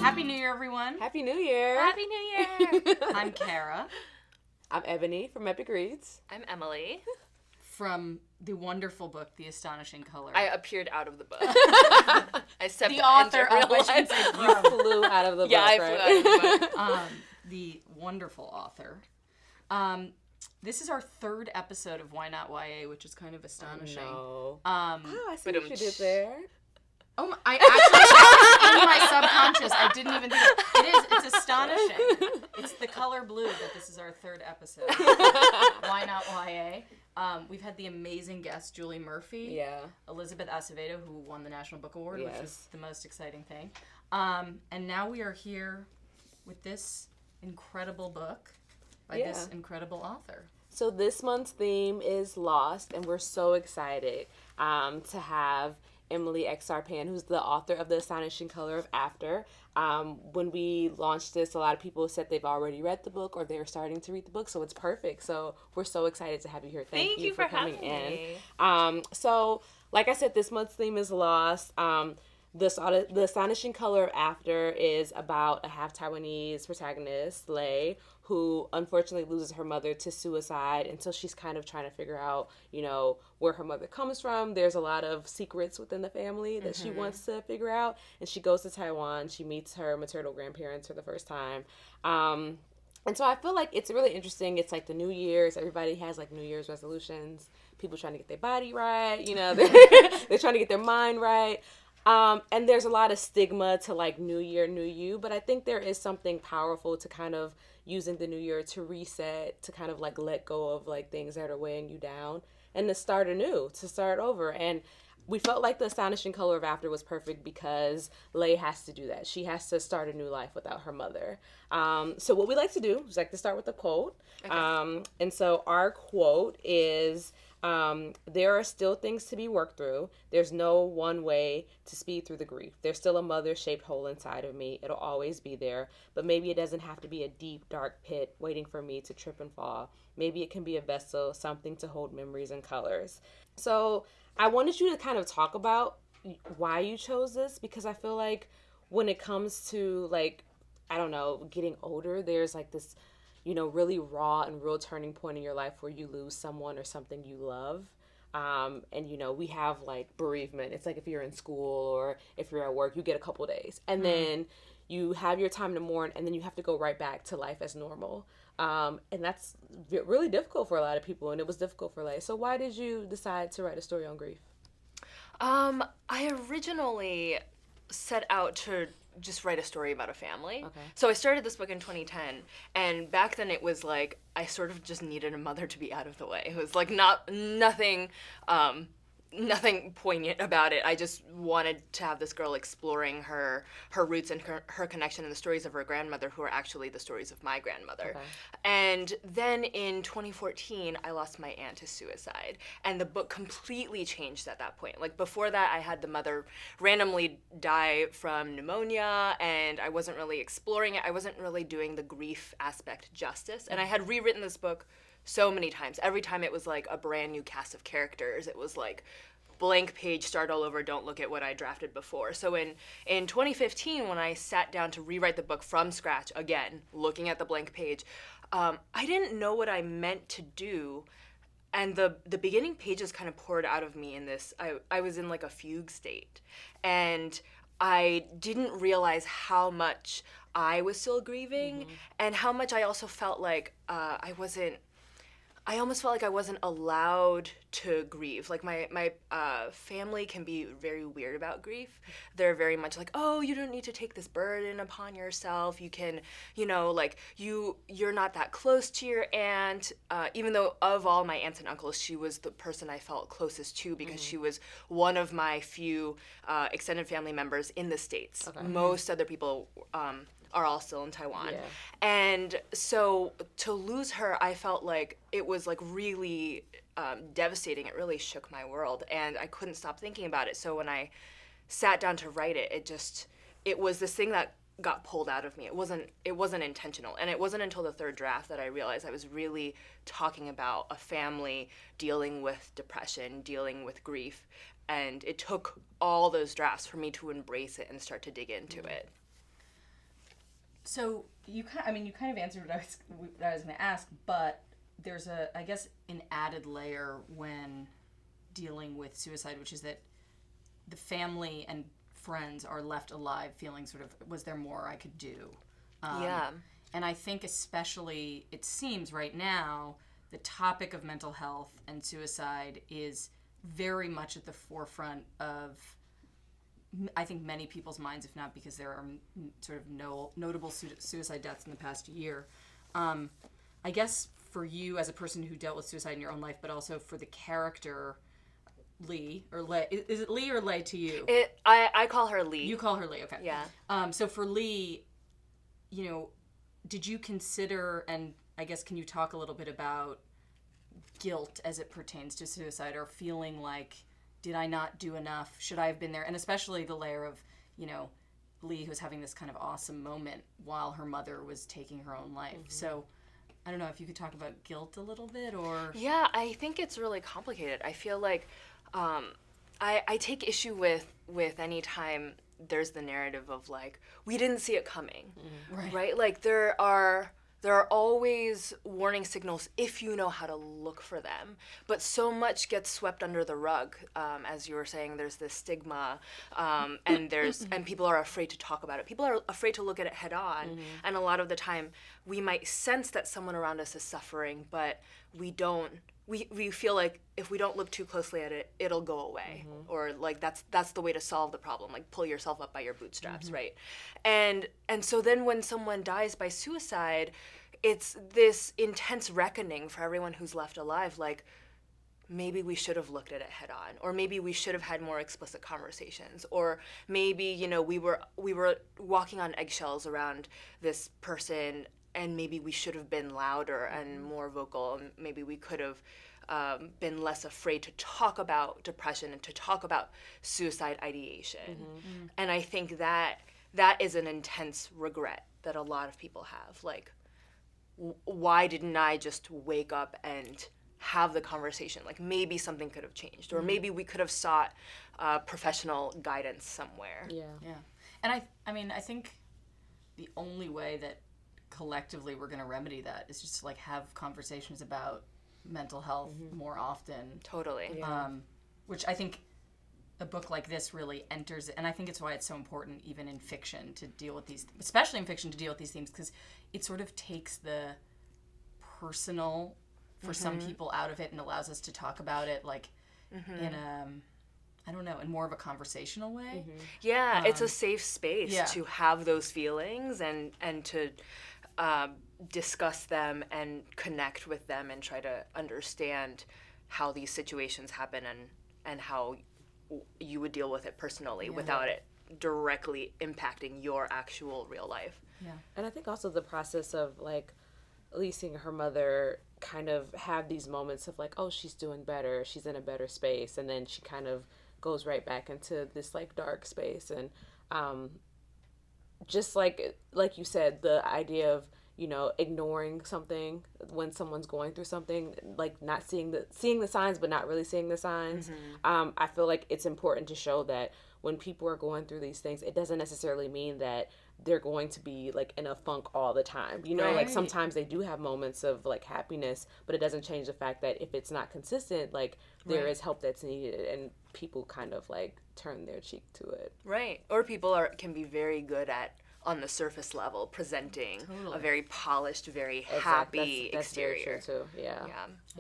Happy New Year, everyone. Happy New Year. Happy New Year. I'm Karah. I'm Ebony from Epic Reads. I'm Emily. From the wonderful book, The Astonishing Color. I appeared out of the book. I stepped the author into of real which life. You flew out of the book, Yeah, I right? flew out of the book. The wonderful author. This is our third episode of Why Not YA, which is kind of astonishing. No. I I see what you did there. Oh, I actually, in my subconscious, I didn't even think it's astonishing. It's the color blue that this is our third episode. Why Not YA? We've had the amazing guest, Julie Murphy. Yeah. Elizabeth Acevedo, who won the National Book Award, Yes. which is the most exciting thing. And now we are here with this incredible book by this incredible author. So this month's theme is Lost, and we're so excited to have Emily X.R, who's the author of The Astonishing Color of After. When we launched this, a lot of people said they've already read the book or they're starting to read the book, so it's perfect. So we're so excited to have you here. Thank you for coming in. So, like I said, this month's theme is Lost. The Astonishing Color of After is about a half-Taiwanese protagonist, Lei, who unfortunately loses her mother to suicide, and so she's kind of trying to figure out, where her mother comes from. There's a lot of secrets within the family that she wants to figure out, and she goes to Taiwan. She meets her maternal grandparents for the first time. And so I feel like it's really interesting. It's like the New Year's. Everybody has like New Year's resolutions. People trying to get their body right. They're trying to get their mind right. And there's a lot of stigma to like New Year, New You, but I think there is something powerful to kind of using the New Year to reset, to kind of like let go of like things that are weighing you down and to start anew, to start over. And we felt like The Astonishing Color of After was perfect because Lei has to do that. She has to start a new life without her mother. So what we like to do is like to start with a quote. Okay. And so our quote is, there are still things to be worked through. There's no one way to speed through the grief. There's still a mother-shaped hole inside of me. It'll always be there, but maybe it doesn't have to be a deep, dark pit waiting for me to trip and fall. Maybe it can be a vessel, something to hold memories and colors. So I wanted you to kind of talk about why you chose this, because I feel like when it comes to like, I don't know, getting older, there's like this really raw and real turning point in your life where you lose someone or something you love. And, we have like bereavement. It's like if you're in school or if you're at work, you get a couple days and then you have your time to mourn and then you have to go right back to life as normal. And that's really difficult for a lot of people, and it was difficult for Lei. So why did you decide to write a story on grief? I originally set out to just write a story about a family. Okay. So I started this book in 2010, and back then it was like I sort of just needed a mother to be out of the way. It was like nothing poignant about it. I just wanted to have this girl exploring her roots and her connection and the stories of her grandmother, who are actually the stories of my grandmother. Okay. And then in 2014, I lost my aunt to suicide, and the book completely changed at that point. Like before that, I had the mother randomly die from pneumonia, and I wasn't really exploring it. I wasn't really doing the grief aspect justice, and I had rewritten this book so many times. Every time it was like a brand new cast of characters. It was like blank page, start all over, don't look at what I drafted before. So in 2015, when I sat down to rewrite the book from scratch again, looking at the blank page, I didn't know what I meant to do. And the beginning pages kind of poured out of me in this. I was in like a fugue state. And I didn't realize how much I was still grieving and how much I also felt like I almost felt like I wasn't allowed to grieve. Like my family can be very weird about grief. They're very much like, oh, you don't need to take this burden upon yourself. You can, you're not that close to your aunt. Even though of all my aunts and uncles, she was the person I felt closest to because she was one of my few extended family members in the States. Okay. Most other people are all still in Taiwan. Yeah. And so to lose her, I felt like it was like really devastating. It really shook my world, and I couldn't stop thinking about it. So when I sat down to write it, it was this thing that got pulled out of me. It wasn't intentional. And it wasn't until the third draft that I realized I was really talking about a family dealing with depression, dealing with grief. And it took all those drafts for me to embrace it and start to dig into it. So you kind of answered what I was going to ask, but there's I guess an added layer when dealing with suicide, which is that the family and friends are left alive feeling sort of, was there more I could do? And I think especially, it seems right now, the topic of mental health and suicide is very much at the forefront of, I think, many people's minds, if not because there are sort of notable suicide deaths in the past year. I guess for you as a person who dealt with suicide in your own life, but also for the character Lee, or Lay. Is it Lee or Lay to you? I call her Lee. You call her Lee, okay. Yeah. So for Lee, you know, did you consider, and I guess can you talk a little bit about guilt as it pertains to suicide, or feeling like, did I not do enough? Should I have been there? And especially the layer of, you know, Lee who's having this kind of awesome moment while her mother was taking her own life. Mm-hmm. So I don't know if you could talk about guilt a little bit, or... Yeah, I think it's really complicated. I feel like I take issue with any time there's the narrative of, like, we didn't see it coming, right? Like, there are always warning signals if you know how to look for them, but so much gets swept under the rug. As you were saying, there's this stigma, and people are afraid to talk about it. People are afraid to look at it head on, and a lot of the time we might sense that someone around us is suffering, but we don't. We feel like if we don't look too closely at it, it'll go away, or like that's the way to solve the problem. Like, pull yourself up by your bootstraps, right? And so then when someone dies by suicide, it's this intense reckoning for everyone who's left alive. Like, maybe we should have looked at it head on, or maybe we should have had more explicit conversations, or maybe, you know, we were walking on eggshells around this person, and maybe we should have been louder and more vocal, and maybe we could have been less afraid to talk about depression and to talk about suicide ideation. And I think that is an intense regret that a lot of people have. Like, why didn't I just wake up and have the conversation? Like, maybe something could have changed, or maybe we could have sought professional guidance somewhere. Yeah. And I mean, I think the only way that collectively we're going to remedy that is just to, like, have conversations about mental health more often. Totally. Which I think a book like this really enters, and I think it's why it's so important even in fiction to deal with these, especially in fiction, to deal with these themes, because it sort of takes the personal for some people out of it and allows us to talk about it, like, in a, I don't know, in more of a conversational way. Yeah, it's a safe space to have those feelings and to discuss them and connect with them and try to understand how these situations happen and how you would deal with it personally without it directly impacting your actual real life. Yeah. And I think also the process of, like, at least seeing her mother kind of have these moments of, like, oh, she's doing better, she's in a better space, and then she kind of goes right back into this, like, dark space. And just like you said, the idea of, you know, ignoring something when someone's going through something, like not seeing the signs but not really seeing the signs. I feel like it's important to show that when people are going through these things, it doesn't necessarily mean that they're going to be, like, in a funk all the time. You know, like, sometimes they do have moments of, like, happiness, but it doesn't change the fact that if it's not consistent, like, there is help that's needed, and people kind of, like, turn their cheek to it. Right. Or people can be very good at, on the surface level, presenting a very polished, very happy that's exterior. Very true too. Yeah.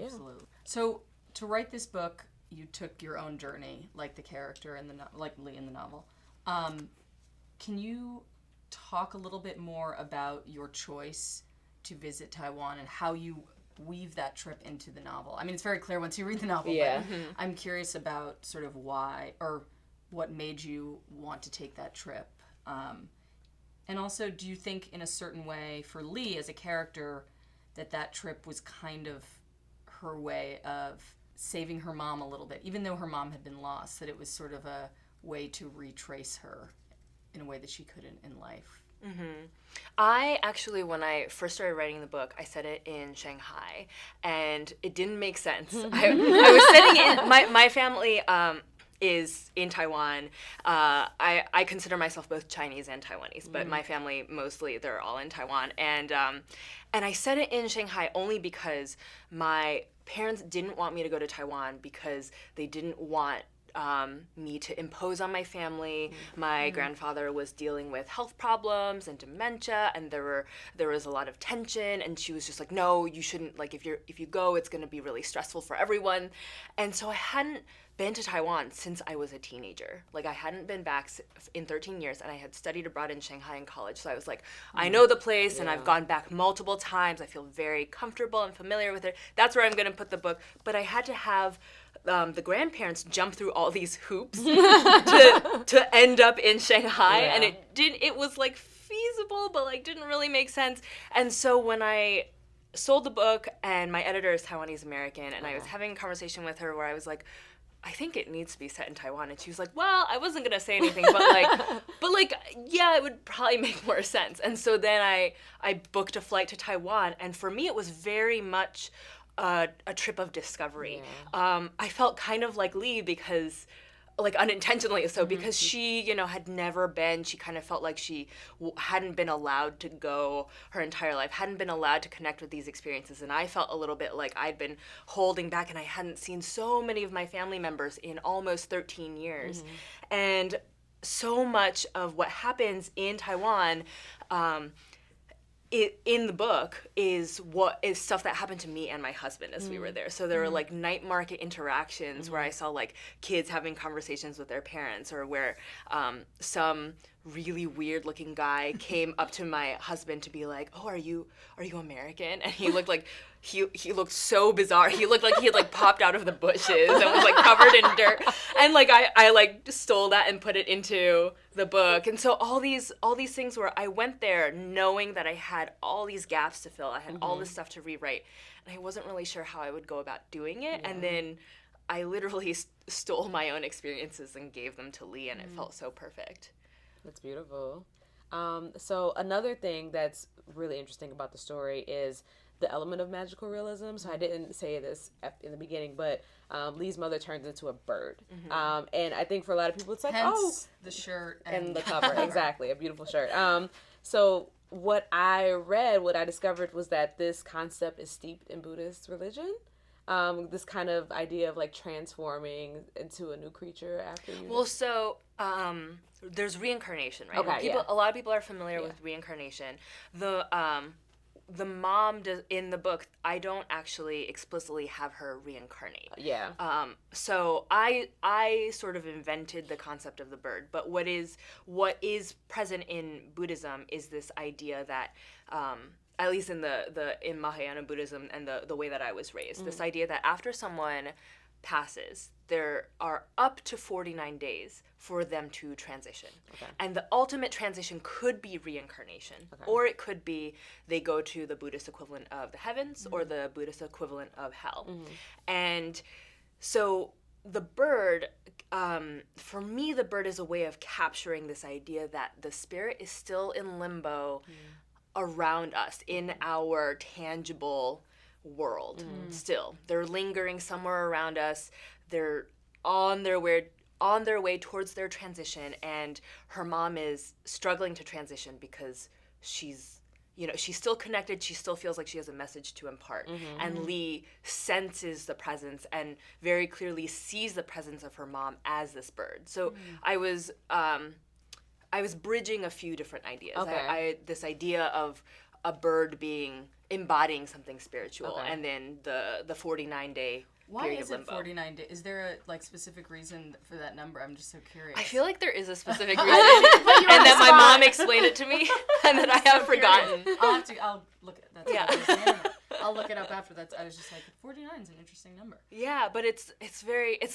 Absolutely. So to write this book, you took your own journey, like the character in like Lee in the novel. Can you talk a little bit more about your choice to visit Taiwan and how you weave that trip into the novel? I mean, it's very clear once you read the novel, but I'm curious about sort of why, or what made you want to take that trip. And also, do you think in a certain way for Lee as a character that trip was kind of her way of saving her mom a little bit, even though her mom had been lost, that it was sort of a way to retrace her in a way that she couldn't in life? I actually, when I first started writing the book, I set it in Shanghai, and it didn't make sense. I was sitting in, my family is in Taiwan. I consider myself both Chinese and Taiwanese, but my family mostly, they're all in Taiwan. And I said it in Shanghai only because my parents didn't want me to go to Taiwan because they didn't want me to impose on my family. My grandfather was dealing with health problems and dementia, and there was a lot of tension, and she was just like, no, you shouldn't, like, if you go, it's going to be really stressful for everyone. And so I hadn't been to Taiwan since I was a teenager. Like, I hadn't been back in 13 years, and I had studied abroad in Shanghai in college, so I was like, I know the place, and I've gone back multiple times. I feel very comfortable and familiar with it. That's where I'm going to put the book. But I had to have the grandparents jump through all these hoops to end up in Shanghai, and it was like feasible, but like didn't really make sense. And so when I sold the book, and my editor is Taiwanese American, and I was having a conversation with her where I was like, I think it needs to be set in Taiwan, and she was like, well, I wasn't gonna say anything, but yeah, it would probably make more sense. And so then I booked a flight to Taiwan, and for me it was very much a trip of discovery. I felt kind of like Lee because, like, unintentionally so, because she, had never been, she kind of felt like she hadn't been allowed to go her entire life, hadn't been allowed to connect with these experiences, and I felt a little bit like I'd been holding back, and I hadn't seen so many of my family members in almost 13 years. And so much of what happens in Taiwan, in the book is stuff that happened to me and my husband as we were there. So there were like night market interactions where I saw like kids having conversations with their parents, or where some really weird looking guy came up to my husband to be like, oh, are you American? And he looked like he looked so bizarre. He looked like he had like popped out of the bushes and was like covered in dirt. And like I like stole that and put it into the book. And so all these things where I went there knowing that I had all these gaps to fill. I had all this stuff to rewrite, and I wasn't really sure how I would go about doing it. And then I literally stole my own experiences and gave them to Lee, and it felt so perfect. That's beautiful. So another thing that's really interesting about the story is the element of magical realism. So I didn't say this in the beginning, but Lee's mother turns into a bird. And I think for a lot of people, it's like, hence the shirt and the cover. Exactly, a beautiful shirt. So what I discovered was that this concept is steeped in Buddhist religion. This kind of idea of like transforming into a new creature after you. Well, so there's reincarnation, right? Okay, A lot of people are familiar with reincarnation. The mom in the book, I don't actually explicitly have her reincarnate. So I sort of invented the concept of the bird. But what is present in Buddhism is this idea that, at least in in Mahayana Buddhism and the way that I was raised, this idea that after someone passes, there are up to 49 days for them to transition. And the ultimate transition could be reincarnation, or it could be they go to the Buddhist equivalent of the heavens or the Buddhist equivalent of hell. And so the bird, for me, the bird is a way of capturing this idea that the spirit is still in limbo around us, in our tangible world. Still, they're lingering somewhere around us. They're on their way towards their transition, and her mom is struggling to transition because she's still connected. She still feels like she has a message to impart. And Lee senses the presence and very clearly sees the presence of her mom as this bird. So I was bridging a few different ideas. This idea of a bird embodying something spiritual, and then the 49-day Why period is of it limbo. 49 days? Is there a specific reason for that number? I'm just so curious. I feel like there is a specific reason, and that my mom explained it to me, and that I have forgotten. I'll look at that. I'll look it up after that. I was just like, 49 is an interesting number. Yeah, but it's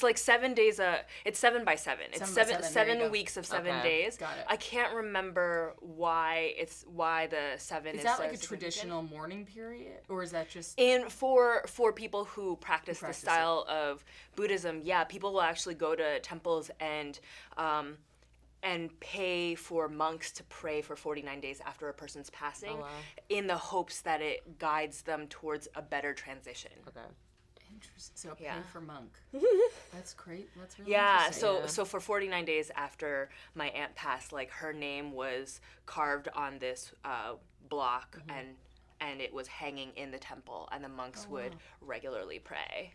like 7 days. It's 7 by 7. It's seven weeks of 7 days. Got it. I can't remember why the 7 is. Is that so like a significant. traditional mourning period, or is that just for people who practice the style of Buddhism? Yeah, people will actually go to temples and pay for monks to pray for 49 days after a person's passing, in the hopes that it guides them towards a better transition. Interesting. So a Yeah. pay for monk. That's great. That's really Yeah, interesting. so for 49 days after my aunt passed, like her name was carved on this block, and it was hanging in the temple, and the monks would regularly pray.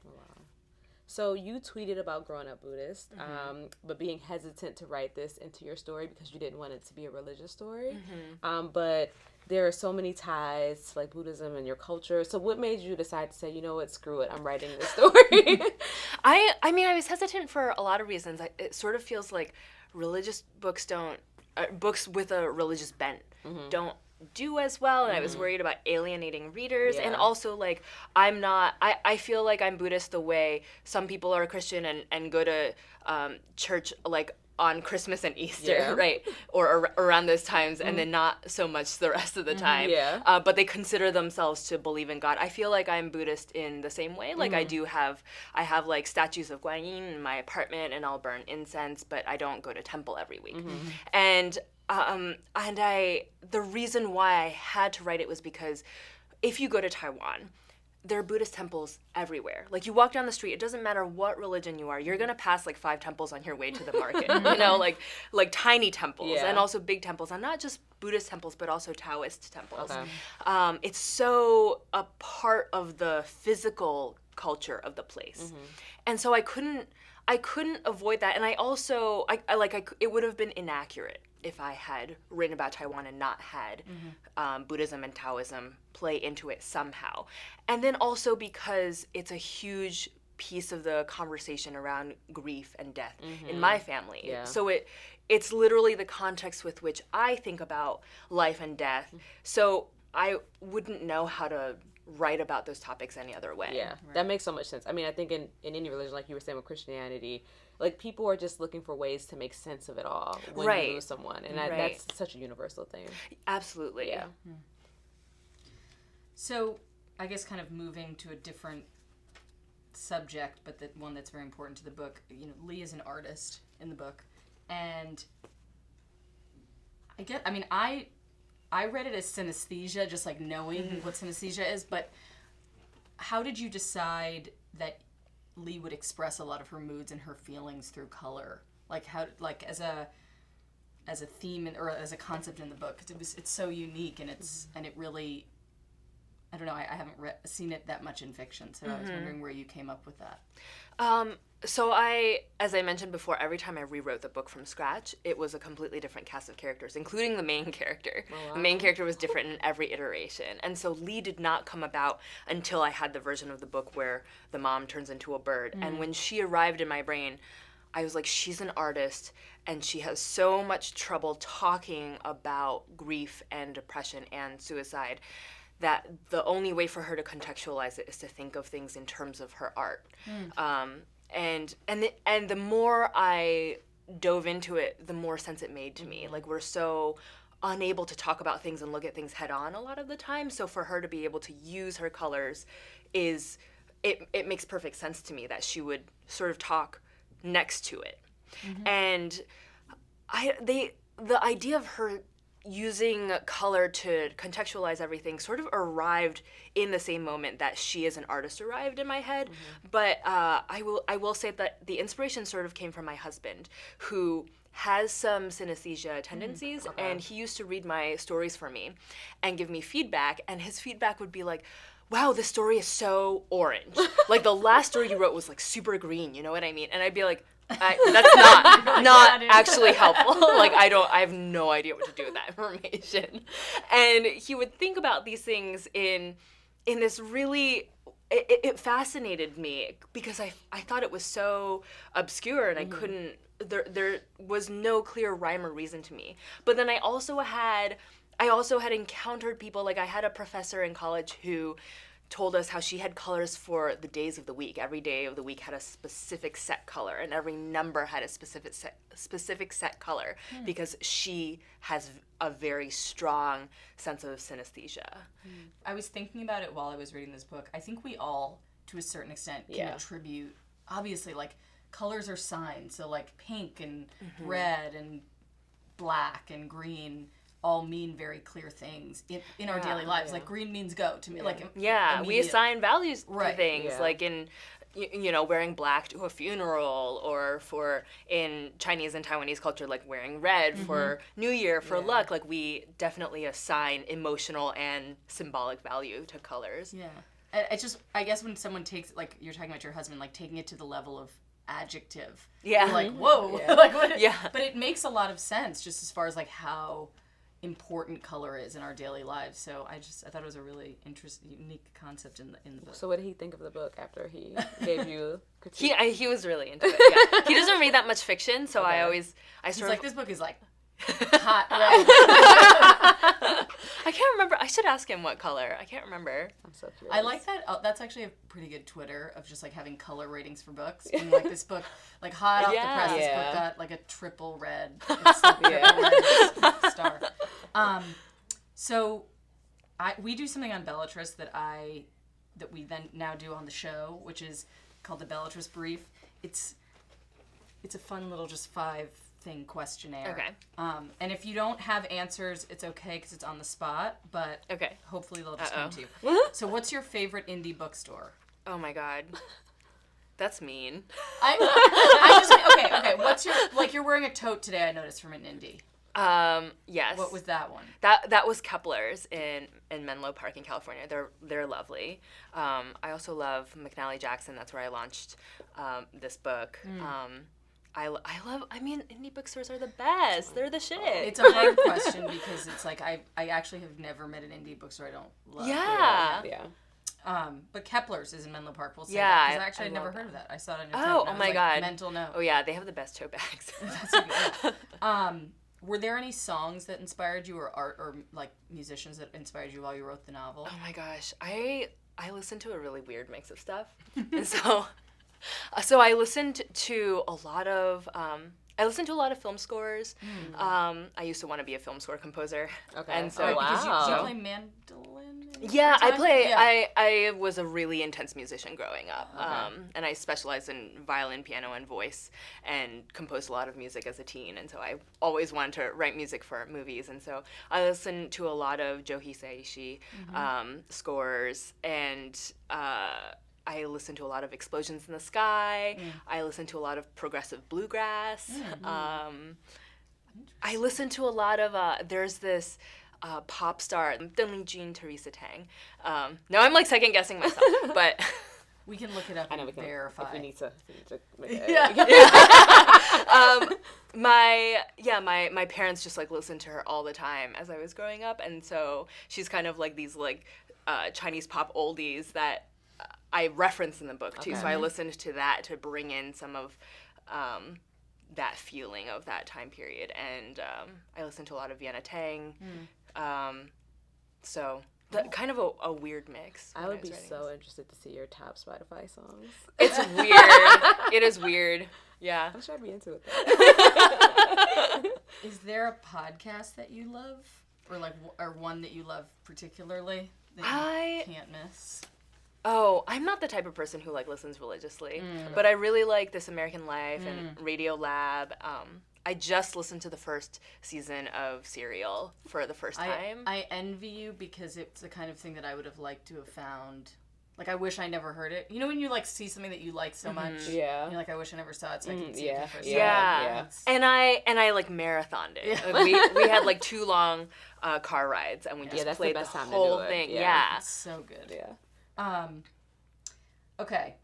So you tweeted about growing up Buddhist, but being hesitant to write this into your story because you didn't want it to be a religious story. But there are so many ties to like Buddhism and your culture. So what made you decide to say, you know what, screw it, I'm writing this story? I mean, I was hesitant for a lot of reasons. It sort of feels like religious books books with a religious bent don't do as well, and I was worried about alienating readers, and also like I feel like I'm Buddhist the way some people are Christian and go to church like on Christmas and Easter, right, or around those times, and then not so much the rest of the time. But they consider themselves to believe in God. I feel like I'm Buddhist in the same way. Like I have like statues of Guanyin in my apartment, and I'll burn incense, but I don't go to temple every week. And the reason why I had to write it was because if you go to Taiwan, there are Buddhist temples everywhere. Like you walk down the street, it doesn't matter what religion you are, you're gonna pass like 5 temples on your way to the market. You know, like tiny temples and also big temples, and not just Buddhist temples, but also Taoist temples. It's so a part of the physical culture of the place, and so I couldn't avoid that. And I also it would have been inaccurate if I had written about Taiwan and not had Buddhism and Taoism play into it somehow. And then also because it's a huge piece of the conversation around grief and death in my family. So it's literally the context with which I think about life and death. So I wouldn't know how to write about those topics any other way. Yeah, that makes so much sense. I mean, I think in any religion, like you were saying with Christianity, like people are just looking for ways to make sense of it all when you lose someone, and that's such a universal thing. Absolutely. Yeah. So I guess kind of moving to a different subject, but the one that's very important to the book. You know, Lee is an artist in the book, and I read it as synesthesia, just like knowing what synesthesia is, but how did you decide that Lee would express a lot of her moods and her feelings through color? Like how, like as a theme or as a concept in the book? Because it's so unique, and it really, I don't know, I haven't seen it that much in fiction, so I was wondering where you came up with that. So as I mentioned before, every time I rewrote the book from scratch, it was a completely different cast of characters, including the main character. Oh, wow. The main character was different in every iteration. And so Lee did not come about until I had the version of the book where the mom turns into a bird. And when she arrived in my brain, I was like, she's an artist, and she has so much trouble talking about grief and depression and suicide that the only way for her to contextualize it is to think of things in terms of her art. And the more I dove into it, the more sense it made to me. Like, we're so unable to talk about things and look at things head on a lot of the time. So for her to be able to use her colors it makes perfect sense to me that she would sort of talk next to it. And the idea of her using color to contextualize everything sort of arrived in the same moment that she as an artist arrived in my head. But I will say that the inspiration sort of came from my husband, who has some synesthesia tendencies, and he used to read my stories for me and give me feedback, and his feedback would be like, wow, this story is so orange. Like, the last story you wrote was like super green, you know what I mean? And I'd be like, that's not actually helpful. Like, I have no idea what to do with that information. And he would think about these things in this really, it fascinated me because I thought it was so obscure, and I couldn't, there was no clear rhyme or reason to me. But then I also had encountered people, like I had a professor in college who told us how she had colors for the days of the week. Every day of the week had a specific set color, and every number had a specific set color because she has a very strong sense of synesthesia. I was thinking about it while I was reading this book. I think we all, to a certain extent, can attribute, obviously, like, colors are signs. So, like, pink and red and black and green all mean very clear things in our daily lives. Like, green means go to me. Like, we assign values to things. Like, in wearing black to a funeral, or for in Chinese and Taiwanese culture, like wearing red for New Year, for luck. Like, we definitely assign emotional and symbolic value to colors. Yeah. It's just, I guess when someone takes, like, you're talking about your husband, like, taking it to the level of adjective. Yeah. You're like, whoa. Yeah. Like, what? Yeah. But it makes a lot of sense just as far as, like, how important color is in our daily lives. So I thought it was a really unique concept in the book. So what did he think of the book after he gave you critique? He was really into it. Yeah. He doesn't read that much fiction, so Okay. He's sort like, of this book is like hot red. I can't remember. I should ask him what color. I can't remember. I'm so curious. I like that. That's actually a pretty good Twitter of just like having color ratings for books. And like this book, like hot off the Yeah. press, this Yeah. book got like a triple red. It's like triple red star. So we do something on Belletrist that we then now do on the show, which is called the Belletrist Brief. It's a fun little just 5-thing questionnaire. Okay. And if you don't have answers, it's okay because it's on the spot, but Okay. hopefully they'll just come to you. So what's your favorite indie bookstore? Oh my God. That's mean. Okay. What's your, like, you're wearing a tote today, I noticed, from an indie. Yes. What was that one? That was Kepler's in Menlo Park in California. They're lovely. I also love McNally Jackson. That's where I launched this book. I mean, indie bookstores are the best. They're the shit. It's a hard question because it's like I actually have never met an indie bookstore I don't love. Yeah. Yeah. But Kepler's is in Menlo Park. We'll say Yeah, that because actually I I'd never love heard of that. I saw it on your Oh, tote, and I oh was my like, God. mental note. Oh yeah, they have the best tote bags. That's a good. Were there any songs that inspired you, or art, or like musicians that inspired you while you wrote the novel? Oh my gosh, I listened to a really weird mix of stuff, and so I listened to a lot of film scores. I used to want to be a film score composer. Okay. And so Oh, Because wow. you play mandolin? Yeah, I play. Yeah. I was a really intense musician growing up, Okay. and I specialized in violin, piano, and voice, and composed a lot of music as a teen. And so I always wanted to write music for movies. And so I listened to a lot of Joe Hisaishi scores, and I listened to a lot of Explosions in the Sky. I listened to a lot of progressive bluegrass. I listened to a lot of there's this. Pop star, Deng Jun, Teresa Tang. Now I'm like second guessing myself, but We can look it up I know and we can verify. if we need to make my parents just like listened to her all the time as I was growing up, and so she's kind of like these like Chinese pop oldies that I reference in the book too. Okay. So I listened to that to bring in some of that feeling of that time period, and I listened to a lot of Vienna Tang. So kind of a weird mix. I when would was be writing so this. interested to see your top Spotify songs. It's weird. It is weird. Yeah. I'm sure I'd be into it. Is there a podcast that you love, or like, or one that you love particularly that you can't miss? Oh, I'm not the type of person who like listens religiously, but I really like This American Life and Radio Lab. I just listened to the first season of Serial for the first time. I envy you because it's the kind of thing that I would have liked to have found. Like, I wish I never heard it. You know when you like see something that you like so much? Yeah. You're like, I wish I never saw it so I could see yeah. it for the first Yeah. time. Yeah. It's- And I like marathoned it. Like, we had like 2 long car rides, and we just that's the played best the time to do whole it. thing. Yeah. Yeah. It's so good. Yeah. Okay.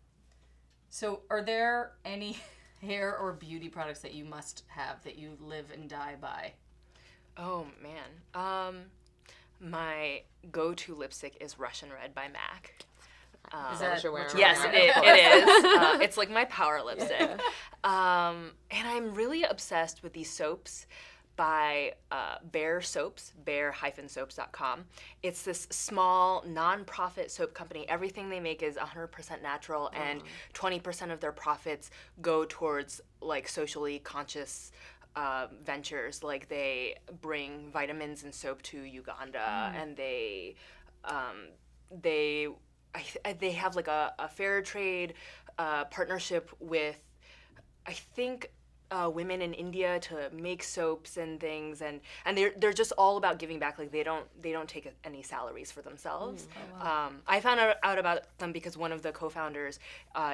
So, are there any hair or beauty products that you must have that you live and die by? Oh man. My go-to lipstick is Russian Red by MAC. Is that what you're wearing Yes, right it now? is. It's like my power lipstick. And I'm really obsessed with these soaps by Bare Soaps, bare-soaps.com. It's this small, non-profit soap company. Everything they make is 100% natural, and 20% of their profits go towards like socially conscious ventures. Like they bring vitamins and soap to Uganda, and they have like a fair trade partnership with, I think, women in India to make soaps and things, and they're just all about giving back. Like they don't take any salaries for themselves. I found out about them because one of the co-founders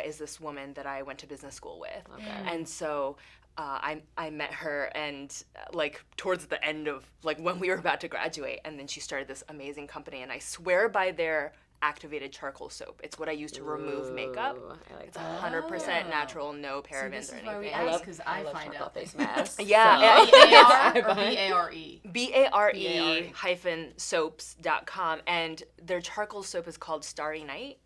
is this woman that I went to business school with, and so I met her, and like towards the end of like when we were about to graduate, and then she started this amazing company, and I swear by their activated charcoal soap. It's what I use to remove makeup. I like It's that. 100% natural, no parabens or Why we anything. ask, because I find charcoal out face masks. Yeah, B-A-R or B-A-R-E? BARE-soaps.com, and their charcoal soap is called Starry Night,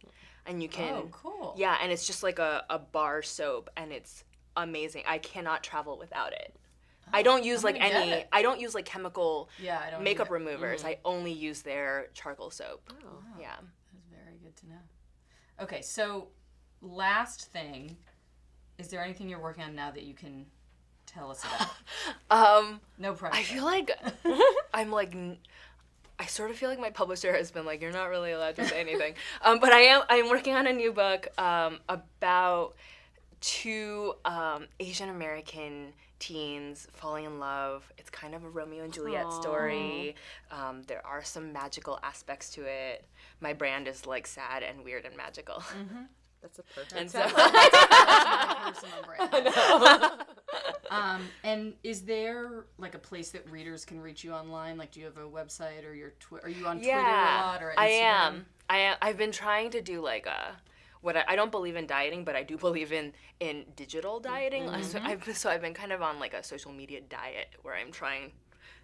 and you can. Oh, cool. Yeah, and it's just like a bar soap, and it's amazing. I cannot travel without it. I don't use like gonna get any. it. I don't use like chemical Yeah, I don't makeup either. removers. I only use their charcoal soap. Oh. Yeah. That's very good to know. Okay, so last thing, is there anything you're working on now that you can tell us about? No pressure. I feel like I'm like. I sort of feel like my publisher has been like, you're not really allowed to say anything. But I'm working on a new book about two Asian American teens falling in love. It's kind of a Romeo and Juliet story. There are some magical aspects to it. My brand is like sad and weird and magical. That's a perfect. And so, That's my personal brand. And is there like a place that readers can reach you online? Like, do you have a website or your Are you on Twitter a lot or Instagram? I am. I've been trying to do like I don't believe in dieting, but I do believe in digital dieting. So I've been kind of on like a social media diet where I'm trying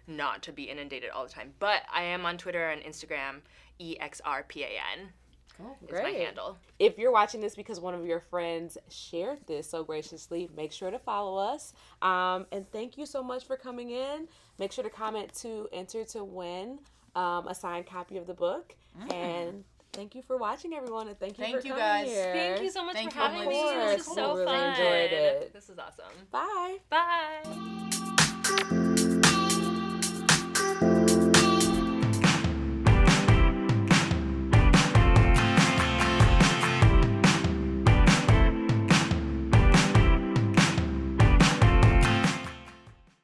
not to be inundated all the time. But I am on Twitter and Instagram, EXRPAN. Cool. Is my handle. If you're watching this because one of your friends shared this so graciously, make sure to follow us. And thank you so much for coming in. Make sure to comment to enter to win a signed copy of the book. And thank you for watching, everyone. And thank you for coming guys. here. Thank you so much Thank for you, having me. Emily. This is so Really fun. enjoyed it. This is awesome. Bye. Bye.